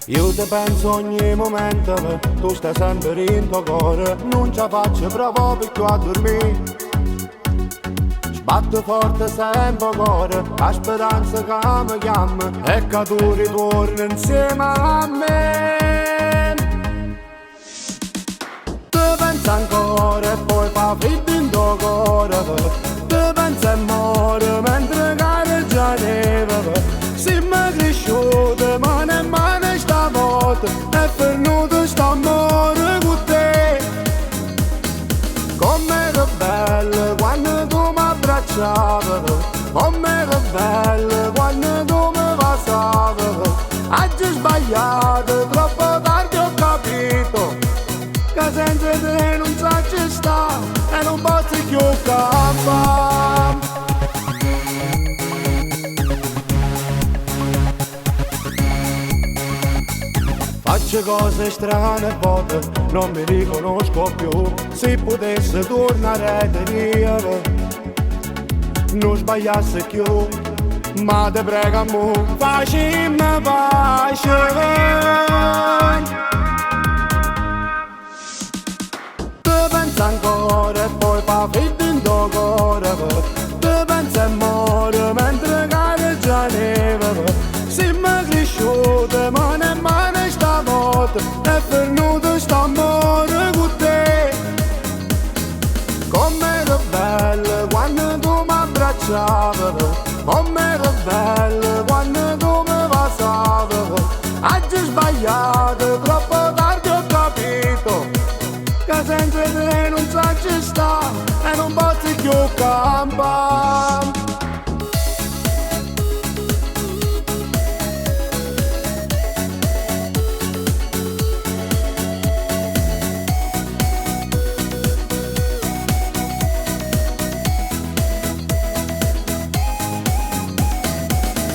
Io ti penso ogni momento, tu stai sempre in tuo cuore. Non ci faccio provo più a dormire. Sbatto forte sempre cuore, la speranza che mi chiama e che tu ritorni insieme a me. Ti penso ancora e poi fa freddo in tuo cuore. Ti penso e muore mentre cade già neve. Siamo cresciuti mano a mano stavolta è venuto st'amore con te. Com'era bello quando tu mi abbracciavi, com'era bello quando tu mi baciavi. Oggi ho sbagliato, troppo tardi ho capito che senza te non so ci sta e non posso più campare. Faccio cose strane a volte, non mi riconosco più. Se potessi tornare via, non sbagliassi più. Ma te prego amore, facciamo pace. Ti penso ancora e poi fa freddo in tuo cuore. Ti penso e muore mentre cade già neve. Siamo cresciuti mano a mano stavolta è venuto st'amore con te. Com'era bello quando tu mi abbracciavi, com'era bello quando tu mi baciavi. Oggi ho sbagliato, troppo tardi ho capito che senza te non so ci sta e non posso più campare.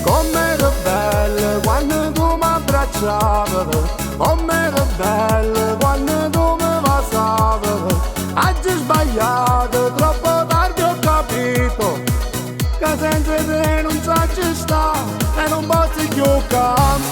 Com'era bello quando tu mi abbracciavi, com'era bello quando tu mi baciavi. Oggi ho sbagliato, troppo tardi ho capito che senza te non so ci sta e non posso più campare.